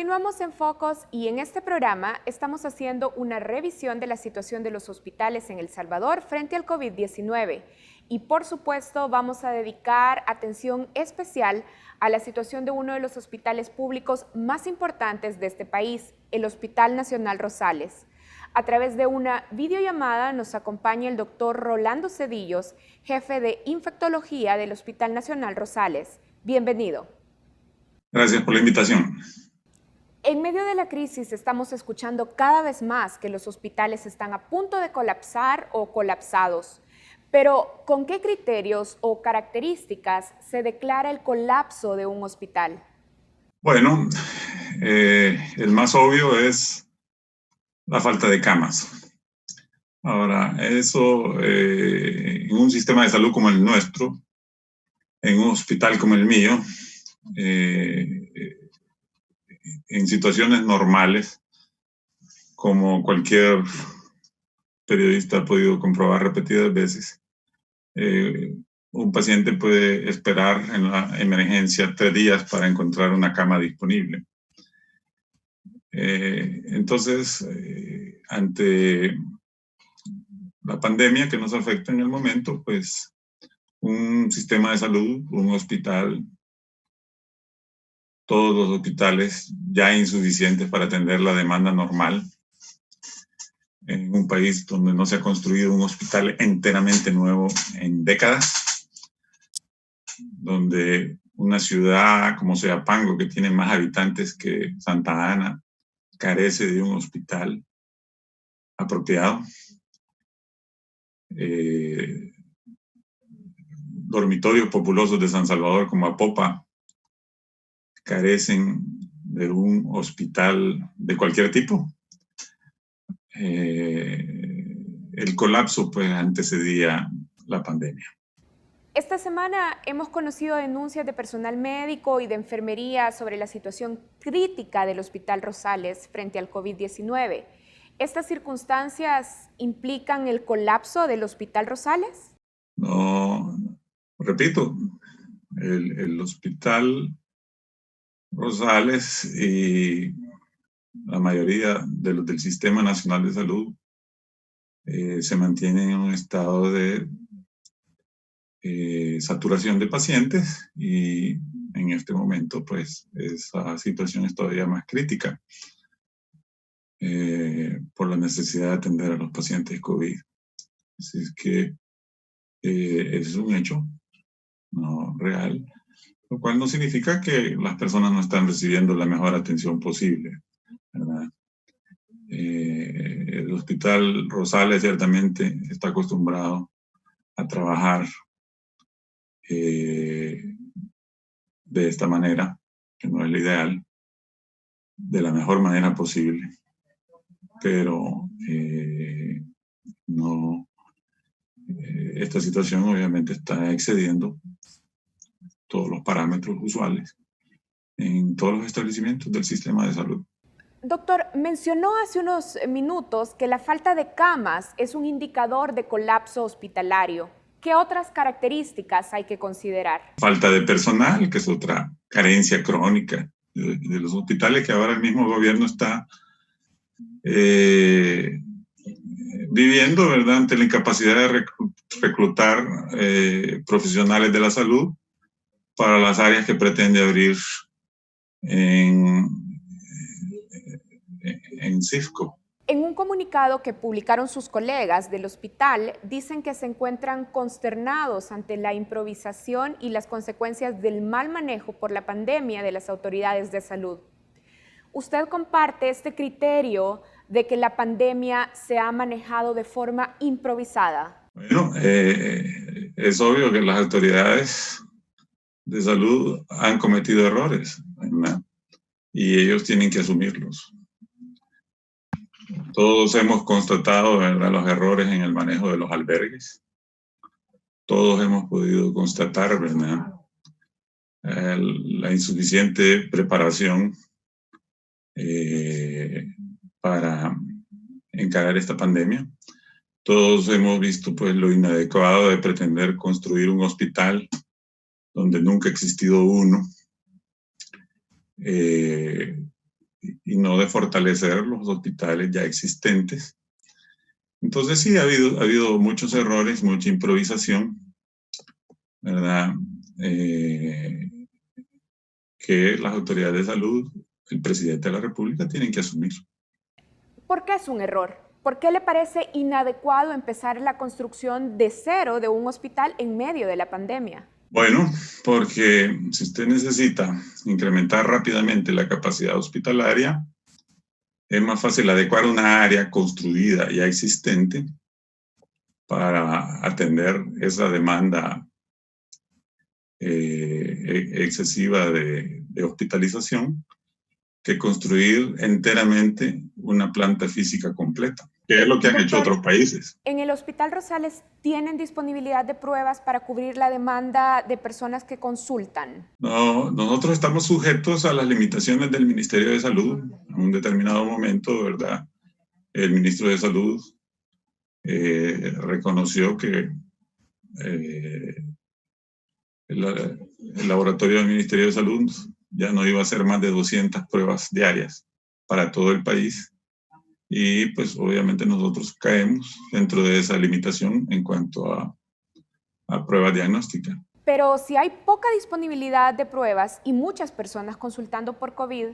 Continuamos en Focus y en este programa estamos haciendo una revisión de la situación de los hospitales en El Salvador frente al COVID-19 y por supuesto vamos a dedicar atención especial a la situación de uno de los hospitales públicos más importantes de este país, el Hospital Nacional Rosales. A través de una videollamada nos acompaña el doctor Rolando Cedillos, jefe de infectología del Hospital Nacional Rosales. Bienvenido. Gracias por la invitación. En medio de la crisis estamos escuchando cada vez más que los hospitales están a punto de colapsar o colapsados. Pero, ¿con qué criterios o características se declara el colapso de un hospital? Bueno, el más obvio es la falta de camas. Ahora, eso en un sistema de salud como el nuestro, en un hospital como el mío, en situaciones normales, como cualquier periodista ha podido comprobar repetidas veces, un paciente puede esperar en la emergencia 3 días para encontrar una cama disponible. Entonces, ante la pandemia que nos afecta en el momento, pues un sistema de salud, un hospital, todos los hospitales ya insuficientes para atender la demanda normal, en un país donde no se ha construido un hospital enteramente nuevo en décadas, donde una ciudad como Soyapango, que tiene más habitantes que Santa Ana, carece de un hospital apropiado. Dormitorios populosos de San Salvador como Apopa carecen de un hospital de cualquier tipo. El colapso pues antecedía la pandemia. Esta semana hemos conocido denuncias de personal médico y de enfermería sobre la situación crítica del Hospital Rosales frente al COVID-19. ¿Estas circunstancias implican el colapso del Hospital Rosales? No, repito, el Hospital Rosales y la mayoría de los del Sistema Nacional de Salud se mantienen en un estado de saturación de pacientes y en este momento pues esa situación es todavía más crítica por la necesidad de atender a los pacientes COVID. Así es que es un hecho no real, lo cual no significa que las personas no están recibiendo la mejor atención posible, ¿verdad? El Hospital Rosales ciertamente está acostumbrado a trabajar de esta manera, que no es la ideal, de la mejor manera posible, pero no, esta situación obviamente está excediendo todos los parámetros usuales en todos los establecimientos del sistema de salud. Doctor, mencionó hace unos minutos que la falta de camas es un indicador de colapso hospitalario. ¿Qué otras características hay que considerar? Falta de personal, que es otra carencia crónica de los hospitales, que ahora el mismo gobierno está viviendo, ¿verdad?, ante la incapacidad de reclutar profesionales de la salud para las áreas que pretende abrir en CIFCO. En un comunicado que publicaron sus colegas del hospital, dicen que se encuentran consternados ante la improvisación y las consecuencias del mal manejo por la pandemia de las autoridades de salud. ¿Usted comparte este criterio de que la pandemia se ha manejado de forma improvisada? Bueno, es obvio que las autoridades de salud han cometido errores, ¿verdad? Y ellos tienen que asumirlos. Todos hemos constatado, ¿verdad?, los errores en el manejo de los albergues. Todos hemos podido constatar, ¿verdad?, la insuficiente preparación para encarar esta pandemia. Todos hemos visto pues lo inadecuado de pretender construir un hospital donde nunca ha existido uno, y no de fortalecer los hospitales ya existentes. Entonces sí, ha habido muchos errores, mucha improvisación, ¿verdad? Que las autoridades de salud, el presidente de la República, tienen que asumir. ¿Por qué es un error? ¿Por qué le parece inadecuado empezar la construcción de cero de un hospital en medio de la pandemia? Bueno, porque si usted necesita incrementar rápidamente la capacidad hospitalaria, es más fácil adecuar una área construida ya existente para atender esa demanda excesiva de hospitalización que construir enteramente una planta física completa, que es lo que han hecho otros países. ¿En el Hospital Rosales tienen disponibilidad de pruebas para cubrir la demanda de personas que consultan? No, nosotros estamos sujetos a las limitaciones del Ministerio de Salud. En un determinado momento, ¿verdad? El ministro de Salud reconoció que el laboratorio del Ministerio de Salud ya no iba a hacer más de 200 pruebas diarias para todo el país. Y pues obviamente nosotros caemos dentro de esa limitación en cuanto a pruebas diagnósticas. Pero si hay poca disponibilidad de pruebas y muchas personas consultando por COVID,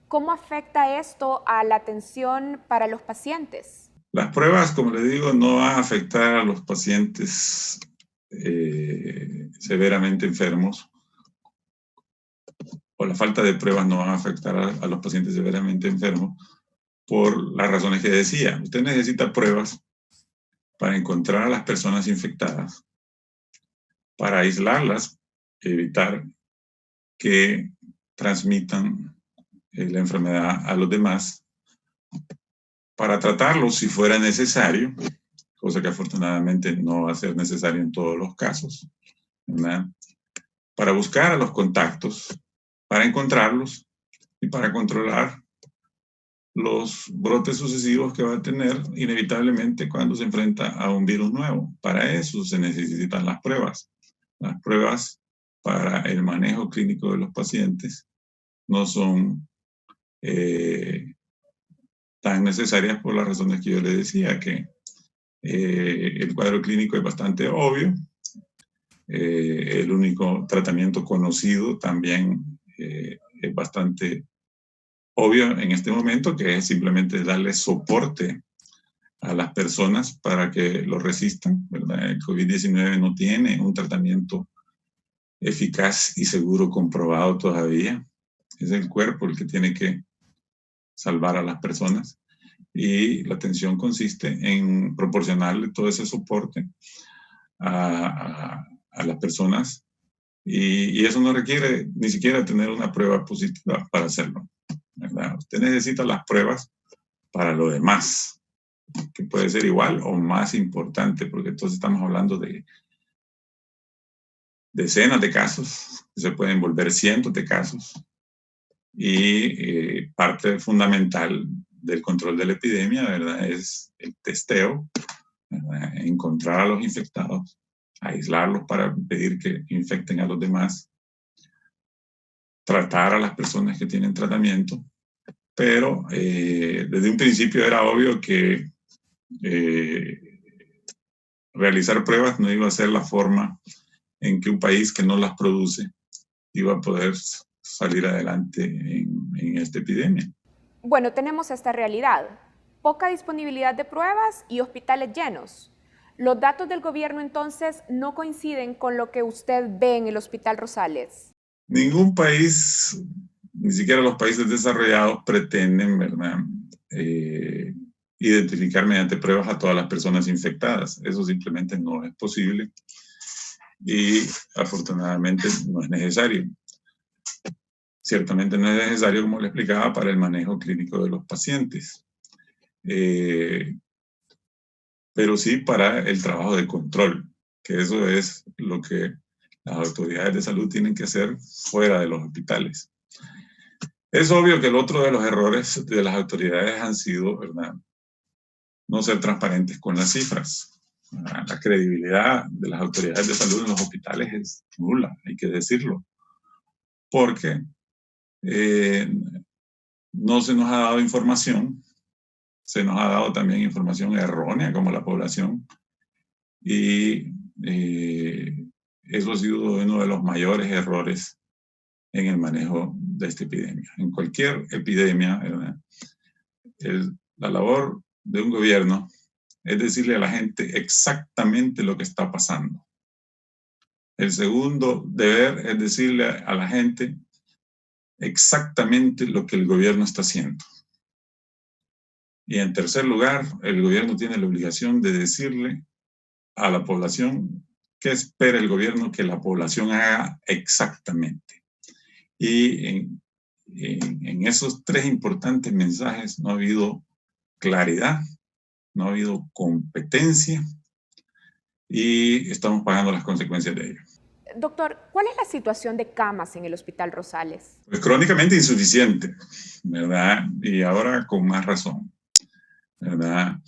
¿cómo afecta esto a la atención para los pacientes? Las pruebas, como le digo, no van a afectar a los pacientes severamente enfermos, o la falta de pruebas no van a afectar a los pacientes severamente enfermos por las razones que decía. Usted necesita pruebas para encontrar a las personas infectadas, para aislarlas, evitar que transmitan la enfermedad a los demás, para tratarlos si fuera necesario, cosa que afortunadamente no va a ser necesario en todos los casos, ¿verdad? Para buscar a los contactos, para encontrarlos y para controlar los brotes sucesivos que va a tener inevitablemente cuando se enfrenta a un virus nuevo. Para eso se necesitan las pruebas. Las pruebas para el manejo clínico de los pacientes no son tan necesarias por las razones que yo le decía, que el cuadro clínico es bastante obvio, el único tratamiento conocido también es bastante obvio en este momento, que es simplemente darle soporte a las personas para que lo resistan, ¿verdad? El COVID-19 no tiene un tratamiento eficaz y seguro comprobado todavía. Es el cuerpo el que tiene que salvar a las personas, y la atención consiste en proporcionarle todo ese soporte a las personas, y eso no requiere ni siquiera tener una prueba positiva para hacerlo, ¿verdad? Usted necesita las pruebas para lo demás, que puede ser igual o más importante, porque entonces estamos hablando de decenas de casos, que se pueden volver cientos de casos, y parte fundamental del control de la epidemia, ¿verdad?, es el testeo, ¿verdad? Encontrar a los infectados, aislarlos para impedir que infecten a los demás, tratar a las personas que tienen tratamiento, pero desde un principio era obvio que realizar pruebas no iba a ser la forma en que un país que no las produce iba a poder salir adelante en esta epidemia. Bueno, tenemos esta realidad: poca disponibilidad de pruebas y hospitales llenos. ¿Los datos del gobierno entonces no coinciden con lo que usted ve en el Hospital Rosales? Ningún país, ni siquiera los países desarrollados, pretenden, ¿verdad?, identificar mediante pruebas a todas las personas infectadas. Eso simplemente no es posible y afortunadamente no es necesario. Ciertamente no es necesario, como le explicaba, para el manejo clínico de los pacientes, pero sí para el trabajo de control, que eso es lo que las autoridades de salud tienen que hacer fuera de los hospitales. Es obvio que el otro de los errores de las autoridades han sido, ¿verdad?, no ser transparentes con las cifras. La credibilidad de las autoridades de salud en los hospitales es nula, hay que decirlo, porque no se nos ha dado información, se nos ha dado también información errónea como la población, y eso ha sido uno de los mayores errores en el manejo de esta epidemia. En cualquier epidemia, la labor de un gobierno es decirle a la gente exactamente lo que está pasando. El segundo deber es decirle a la gente exactamente lo que el gobierno está haciendo. Y en tercer lugar, el gobierno tiene la obligación de decirle a la población qué espera el gobierno que la población haga exactamente. Y en esos tres importantes mensajes no ha habido claridad, no ha habido competencia y estamos pagando las consecuencias de ello. Doctor, ¿cuál es la situación de camas en el Hospital Rosales? Pues crónicamente insuficiente, ¿verdad? Y ahora con más razón, ¿verdad?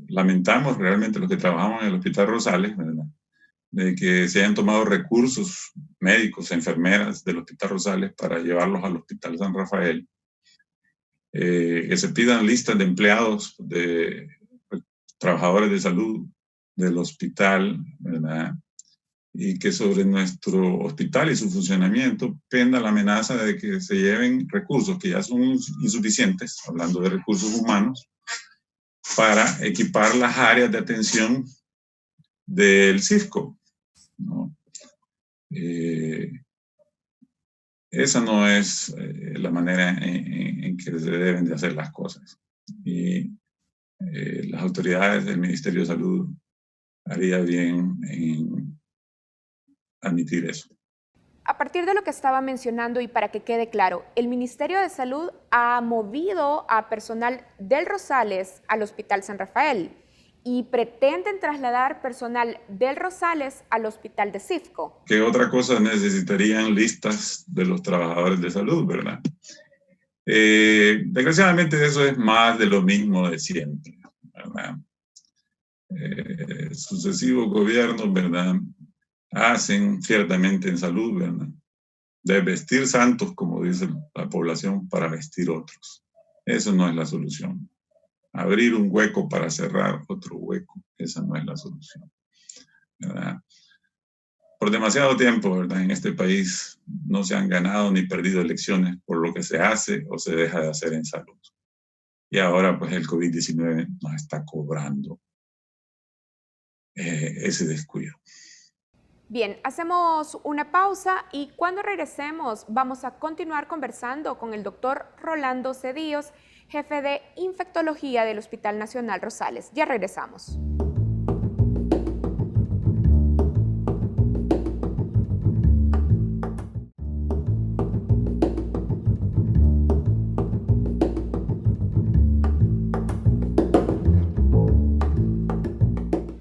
Lamentamos realmente los que trabajamos en el Hospital Rosales, ¿verdad? De que se hayan tomado recursos médicos, enfermeras del Hospital Rosales para llevarlos al Hospital San Rafael, que se pidan listas de empleados, de trabajadores de salud del hospital, ¿verdad? Y que sobre nuestro hospital y su funcionamiento penda la amenaza de que se lleven recursos que ya son insuficientes, hablando de recursos humanos, para equipar las áreas de atención del CIFCO, ¿no? Esa no es la manera en que se deben de hacer las cosas. Y las autoridades del Ministerio de Salud haría bien en admitir eso. A partir de lo que estaba mencionando y para que quede claro, el Ministerio de Salud ha movido a personal del Rosales al Hospital San Rafael y pretenden trasladar personal del Rosales al Hospital de CIFCO. ¿Qué otra cosa necesitarían listas de los trabajadores de salud, verdad? Desgraciadamente eso es más de lo mismo de siempre, ¿verdad? Sucesivos gobiernos, ¿verdad? Hacen ciertamente en salud, ¿verdad? De vestir santos, como dice la población, para vestir otros. Eso no es la solución. Abrir un hueco para cerrar otro hueco, esa no es la solución, ¿verdad? Por demasiado tiempo, ¿verdad? En este país no se han ganado ni perdido elecciones por lo que se hace o se deja de hacer en salud. Y ahora, pues, el COVID-19 nos está cobrando ese descuido. Bien, hacemos una pausa y cuando regresemos vamos a continuar conversando con el doctor Rolando Cedillos, jefe de infectología del Hospital Nacional Rosales. Ya regresamos.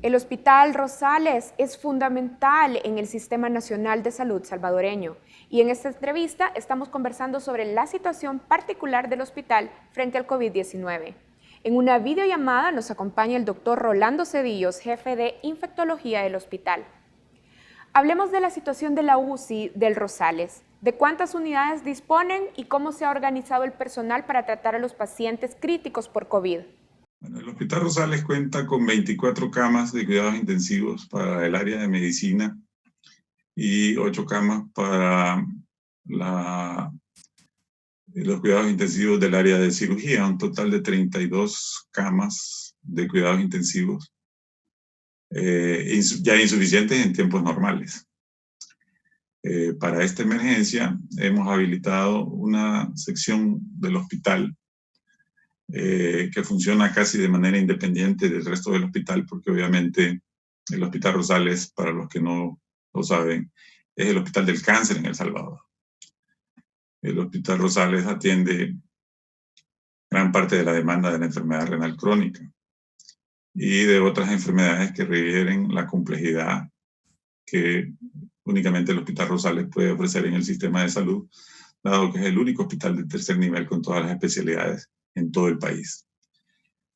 El Hospital Rosales es fundamental en el Sistema Nacional de Salud salvadoreño y en esta entrevista estamos conversando sobre la situación particular del hospital frente al COVID-19. En una videollamada nos acompaña el doctor Rolando Cedillos, jefe de infectología del hospital. Hablemos de la situación de la UCI del Rosales. ¿De cuántas unidades disponen y cómo se ha organizado el personal para tratar a los pacientes críticos por COVID? Bueno, el Hospital Rosales cuenta con 24 camas de cuidados intensivos para el área de medicina y 8 camas para los cuidados intensivos del área de cirugía, un total de 32 camas de cuidados intensivos, ya insuficientes en tiempos normales. Para esta emergencia hemos habilitado una sección del hospital que funciona casi de manera independiente del resto del hospital, porque obviamente el Hospital Rosales, para los que no lo saben, es el hospital del cáncer en El Salvador. El Hospital Rosales atiende gran parte de la demanda de la enfermedad renal crónica y de otras enfermedades que requieren la complejidad que únicamente el Hospital Rosales puede ofrecer en el sistema de salud, dado que es el único hospital de tercer nivel con todas las especialidades en todo el país.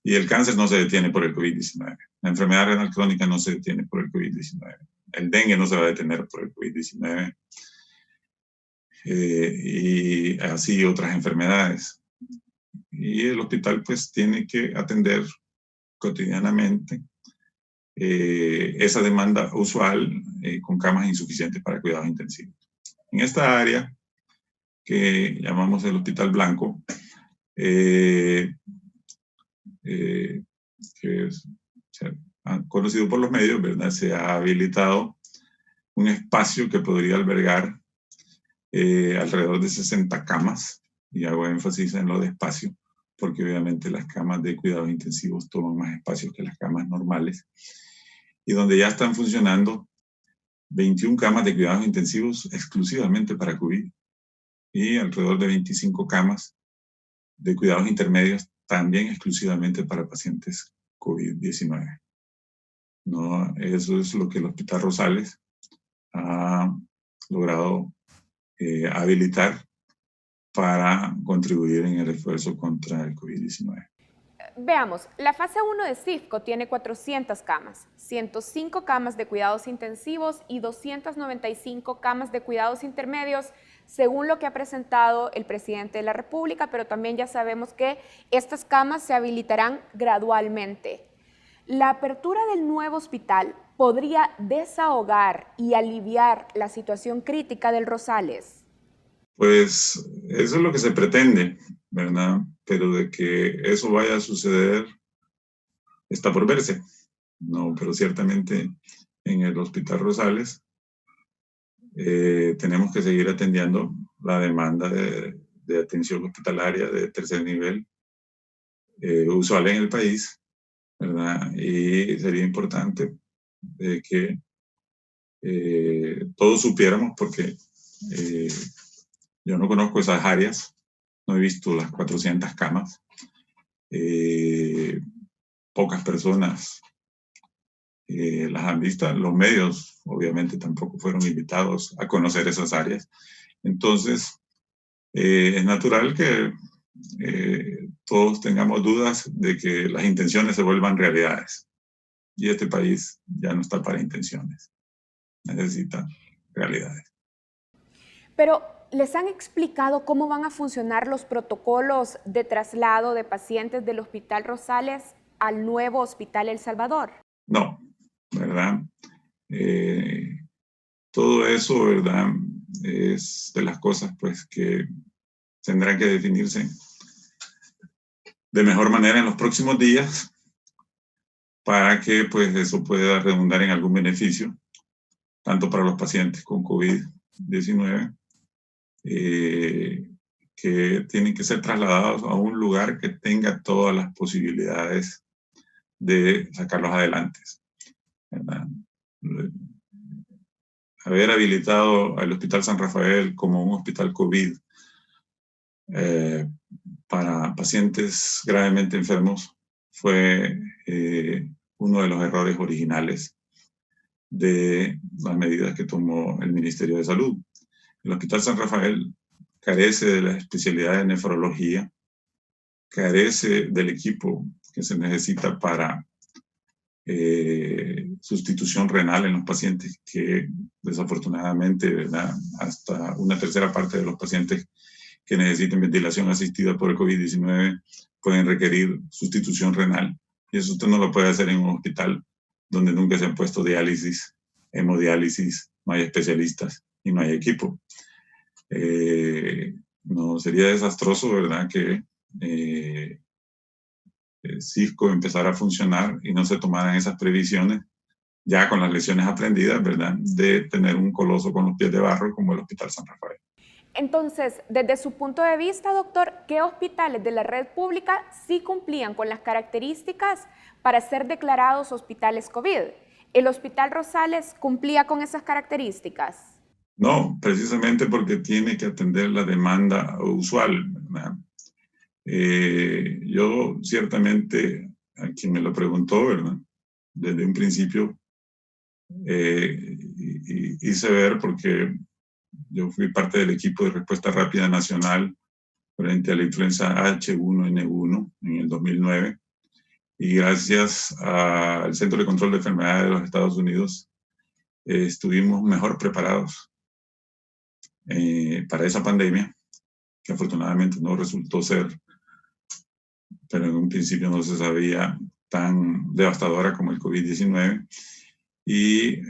Y el cáncer no se detiene por el COVID-19. La enfermedad renal crónica no se detiene por el COVID-19. El dengue no se va a detener por el COVID-19. y así otras enfermedades. Y el hospital pues tiene que atender cotidianamente esa demanda usual con camas insuficientes para cuidados intensivos. En esta área que llamamos el Hospital Blanco, que es conocido por los medios, ¿verdad? Se ha habilitado un espacio que podría albergar alrededor de 60 camas, y hago énfasis en lo de espacio, porque obviamente las camas de cuidados intensivos toman más espacio que las camas normales, y donde ya están funcionando 21 camas de cuidados intensivos exclusivamente para COVID, y alrededor de 25 camas de cuidados intermedios también exclusivamente para pacientes COVID-19. ¿No? Eso es lo que el Hospital Rosales ha logrado habilitar para contribuir en el esfuerzo contra el COVID-19. Veamos, la fase 1 de CIFCO tiene 400 camas, 105 camas de cuidados intensivos y 295 camas de cuidados intermedios, según lo que ha presentado el presidente de la República, pero también ya sabemos que estas camas se habilitarán gradualmente. La apertura del nuevo hospital podría desahogar y aliviar la situación crítica del Rosales. Pues eso es lo que se pretende, ¿verdad? Pero de que eso vaya a suceder está por verse, ¿no? Pero ciertamente en el Hospital Rosales tenemos que seguir atendiendo la demanda de atención hospitalaria de tercer nivel usual en el país, ¿verdad? Y sería importante que todos supiéramos, porque yo no conozco esas áreas, no he visto las 400 camas, pocas personas las han visto, los medios obviamente tampoco fueron invitados a conocer esas áreas. Entonces, es natural que todos tengamos dudas de que las intenciones se vuelvan realidades. Y este país ya no está para intenciones, necesita realidades. Pero, ¿les han explicado cómo van a funcionar los protocolos de traslado de pacientes del Hospital Rosales al nuevo Hospital El Salvador? No, ¿verdad? Todo eso, ¿verdad? Es de las cosas pues que tendrán que definirse de mejor manera en los próximos días para que pues eso pueda redundar en algún beneficio, tanto para los pacientes con COVID-19 que tienen que ser trasladados a un lugar que tenga todas las posibilidades de sacarlos adelante, ¿verdad? Haber habilitado al Hospital San Rafael como un hospital COVID para pacientes gravemente enfermos fue uno de los errores originales de las medidas que tomó el Ministerio de Salud. El Hospital San Rafael carece de la especialidad de nefrología, carece del equipo que se necesita para sustitución renal en los pacientes que desafortunadamente, ¿verdad? Hasta una tercera parte de los pacientes que necesiten ventilación asistida por el COVID-19 pueden requerir sustitución renal. Y eso usted no lo puede hacer en un hospital donde nunca se han puesto diálisis, hemodiálisis, no hay especialistas y no hay equipo. No, sería desastroso, ¿verdad?, que CIFCO empezara a funcionar y no se tomaran esas previsiones, ya con las lecciones aprendidas, ¿verdad?, de tener un coloso con los pies de barro como el Hospital San Rafael. Entonces, desde su punto de vista, doctor, ¿qué hospitales de la red pública sí cumplían con las características para ser declarados hospitales COVID? ¿El Hospital Rosales cumplía con esas características? No, precisamente porque tiene que atender la demanda usual, ¿verdad? Yo ciertamente, a quien me lo preguntó, ¿verdad?, desde un principio hice ver, porque yo fui parte del equipo de respuesta rápida nacional frente a la influenza H1N1 en el 2009, y gracias al Centro de Control de Enfermedades de los Estados Unidos estuvimos mejor preparados para esa pandemia, que afortunadamente no resultó ser, pero en un principio no se sabía, tan devastadora como el COVID-19. Y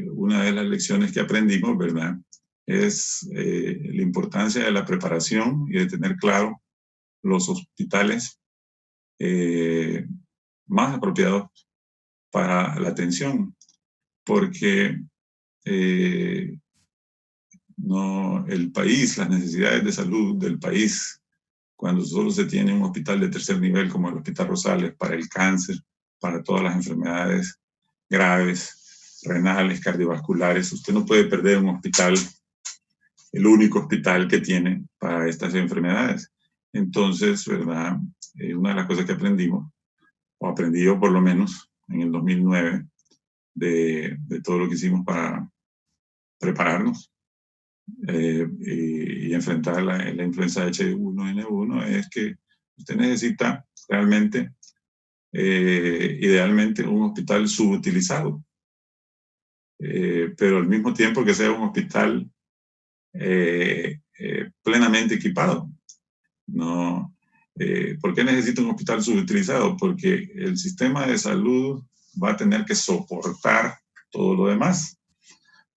una de las lecciones que aprendimos, ¿verdad?, es la importancia de la preparación y de tener claro los hospitales más apropiados para la atención, porque el país, las necesidades de salud del país, cuando solo se tiene un hospital de tercer nivel como el Hospital Rosales para el cáncer, para todas las enfermedades graves, renales, cardiovasculares, usted no puede perder un hospital, el único hospital que tiene para estas enfermedades. Entonces, ¿verdad? Una de las cosas que aprendimos, o aprendí yo por lo menos en el 2009, de todo lo que hicimos para prepararnos y enfrentar la influenza H1N1, es que usted necesita realmente, idealmente, un hospital subutilizado, pero al mismo tiempo que sea un hospital plenamente equipado. No, ¿por qué necesita un hospital subutilizado? Porque el sistema de salud va a tener que soportar todo lo demás.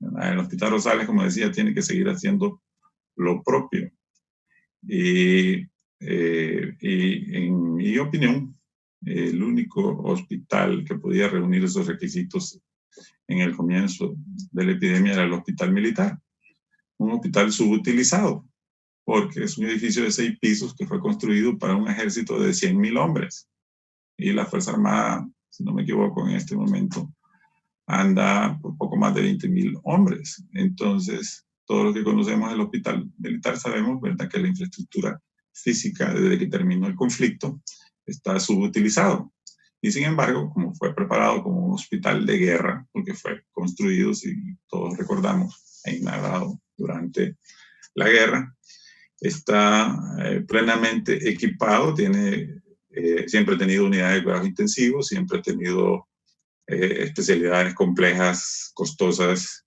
El Hospital Rosales, como decía, tiene que seguir haciendo lo propio. Y en mi opinión, el único hospital que podía reunir esos requisitos en el comienzo de la epidemia era el Hospital Militar, un hospital subutilizado, porque es un edificio de 6 pisos que fue construido para un ejército de 100,000 hombres. Y la Fuerza Armada, si no me equivoco, en este momento anda por poco más de 20,000 hombres. Entonces, todos los que conocemos el hospital militar sabemos, ¿verdad?, que la infraestructura física desde que terminó el conflicto está subutilizado. Y sin embargo, como fue preparado como un hospital de guerra, porque fue construido, si todos recordamos, e inaugurado durante la guerra, está plenamente equipado, siempre ha tenido unidades de cuidados intensivos, siempre ha tenido especialidades complejas, costosas,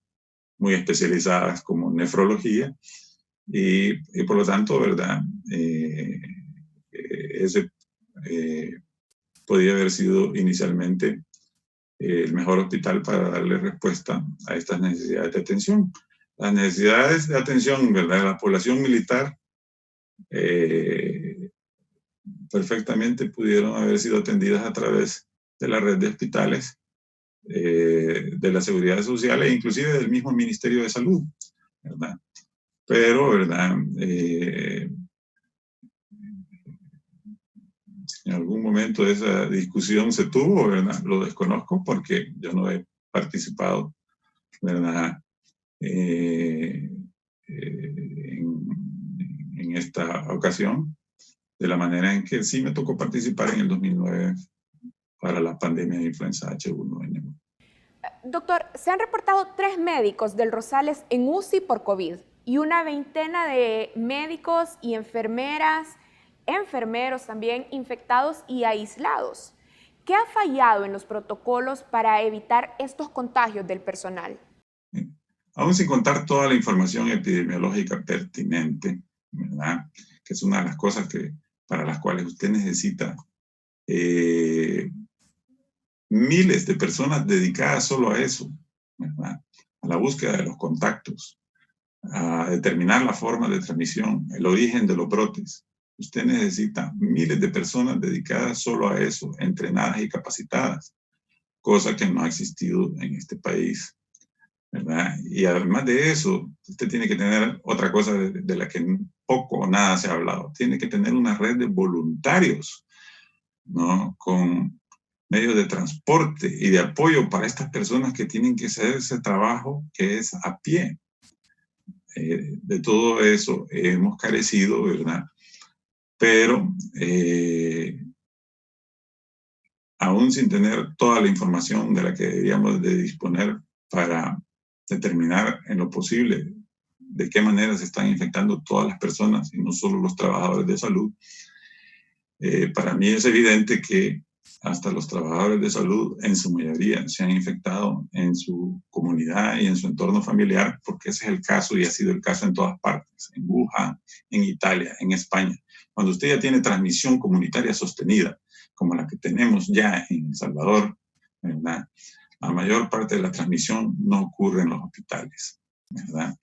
muy especializadas como nefrología, y por lo tanto, ¿verdad? Ese podía haber sido inicialmente el mejor hospital para darle respuesta a estas necesidades de atención. Las necesidades de atención, ¿verdad?, de la población militar perfectamente pudieron haber sido atendidas a través de la red de hospitales de la Seguridad Social e inclusive del mismo Ministerio de Salud, ¿verdad? Pero, ¿verdad? En algún momento esa discusión se tuvo, ¿verdad? Lo desconozco porque yo no he participado, ¿verdad? En esta ocasión, de la manera en que sí me tocó participar en el 2009 para la pandemia de influenza H1N1. Doctor, se han reportado 3 médicos del Rosales en UCI por COVID y una veintena de médicos y enfermeras, enfermeros también infectados y aislados. ¿Qué ha fallado en los protocolos para evitar estos contagios del personal? Aún sin contar toda la información epidemiológica pertinente, ¿verdad?, que es una de las cosas para las cuales usted necesita miles de personas dedicadas solo a eso, ¿verdad?, a la búsqueda de los contactos, a determinar la forma de transmisión, el origen de los brotes. Usted necesita miles de personas dedicadas solo a eso, entrenadas y capacitadas, cosa que no ha existido en este país, ¿verdad? Y además de eso, usted tiene que tener otra cosa de la que poco o nada se ha hablado. Tiene que tener una red de voluntarios, ¿no?, con medios de transporte y de apoyo para estas personas que tienen que hacer ese trabajo que es a pie. De todo eso hemos carecido, ¿verdad? Pero aún sin tener toda la información de la que deberíamos de disponer para determinar en lo posible de qué manera se están infectando todas las personas y no solo los trabajadores de salud, para mí es evidente que hasta los trabajadores de salud en su mayoría se han infectado en su comunidad y en su entorno familiar, porque ese es el caso y ha sido el caso en todas partes, en Wuhan, en Italia, en España. Cuando usted ya tiene transmisión comunitaria sostenida, como la que tenemos ya en El Salvador, ¿verdad? La mayor parte de la transmisión no ocurre en los hospitales, ¿verdad?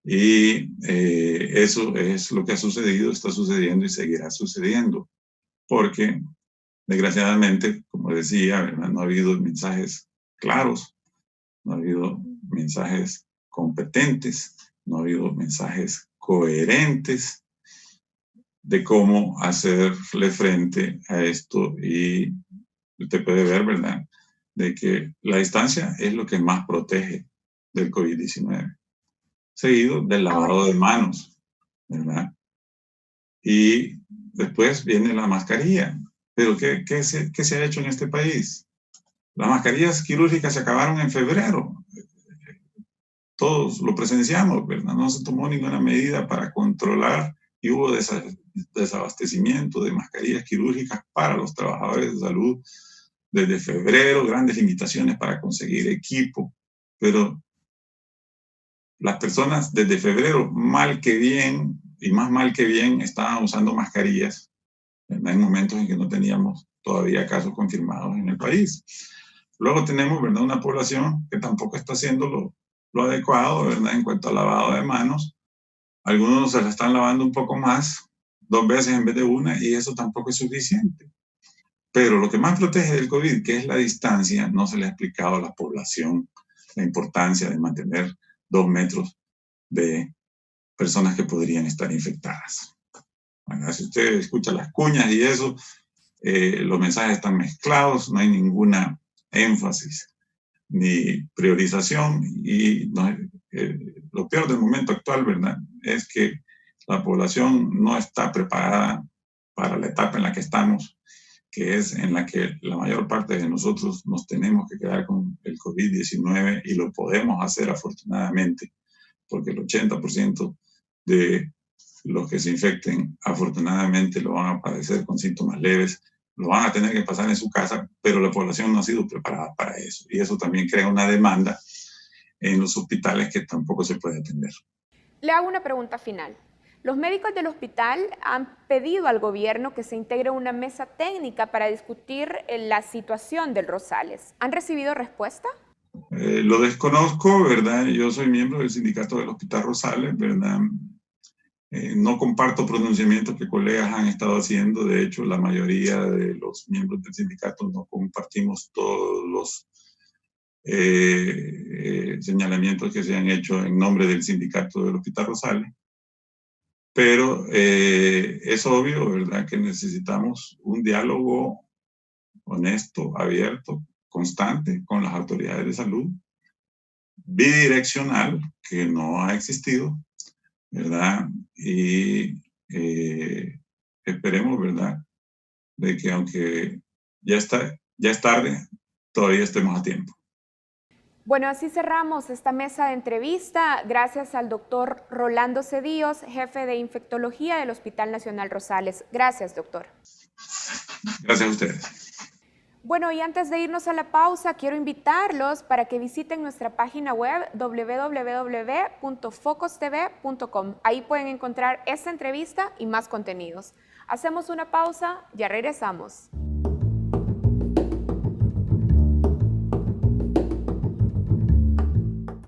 Y eso es lo que ha sucedido, está sucediendo y seguirá sucediendo, porque desgraciadamente, como decía, ¿verdad? No ha habido mensajes claros, no ha habido mensajes competentes, no ha habido mensajes coherentes de cómo hacerle frente a esto. Y usted puede ver, ¿verdad?, de que la distancia es lo que más protege del COVID-19, seguido del Ahora, lavado de manos, ¿verdad? Y después viene la mascarilla. Pero ¿qué se ha hecho en este país? Las mascarillas quirúrgicas se acabaron en febrero. Todos lo presenciamos, ¿verdad? No se tomó ninguna medida para controlar y hubo desabastecimiento de mascarillas quirúrgicas para los trabajadores de salud desde febrero, grandes limitaciones para conseguir equipo, pero las personas desde febrero, mal que bien, y más mal que bien, estaban usando mascarillas, ¿verdad?, en momentos en que no teníamos todavía casos confirmados en el país. Luego tenemos, ¿verdad?, una población que tampoco está haciendo lo adecuado, ¿verdad?, en cuanto al lavado de manos. Algunos se la están lavando un poco más, 2 veces en vez de una, y eso tampoco es suficiente. Pero lo que más protege del COVID, que es la distancia, no se le ha explicado a la población la importancia de mantener 2 metros de personas que podrían estar infectadas. Bueno, si usted escucha las cuñas y eso, los mensajes están mezclados, no hay ninguna énfasis ni priorización y lo peor del momento actual, ¿verdad?, es que la población no está preparada para la etapa en la que estamos, que es en la que la mayor parte de nosotros nos tenemos que quedar con el COVID-19 y lo podemos hacer afortunadamente, porque el 80% de los que se infecten afortunadamente lo van a padecer con síntomas leves, lo van a tener que pasar en su casa, pero la población no ha sido preparada para eso. Y eso también crea una demanda en los hospitales que tampoco se puede atender. le hago una pregunta final. Los médicos del hospital han pedido al gobierno que se integre una mesa técnica para discutir la situación del Rosales. ¿Han recibido respuesta? Lo desconozco, ¿verdad? Yo soy miembro del sindicato del Hospital Rosales, ¿verdad? No comparto pronunciamientos que colegas han estado haciendo. De hecho, la mayoría de los miembros del sindicato no compartimos todos los señalamientos que se han hecho en nombre del sindicato del Hospital Rosales. Pero es obvio, ¿verdad?, que necesitamos un diálogo honesto, abierto, constante con las autoridades de salud, bidireccional, que no ha existido, ¿verdad? Y esperemos, ¿verdad?, de que aunque ya es tarde, todavía estemos a tiempo. Bueno, así cerramos esta mesa de entrevista. Gracias al doctor Rolando Cedillos, jefe de infectología del Hospital Nacional Rosales. Gracias, doctor. Gracias a ustedes. Bueno, y antes de irnos a la pausa, quiero invitarlos para que visiten nuestra página web www.focostv.com. Ahí pueden encontrar esta entrevista y más contenidos. Hacemos una pausa, ya regresamos.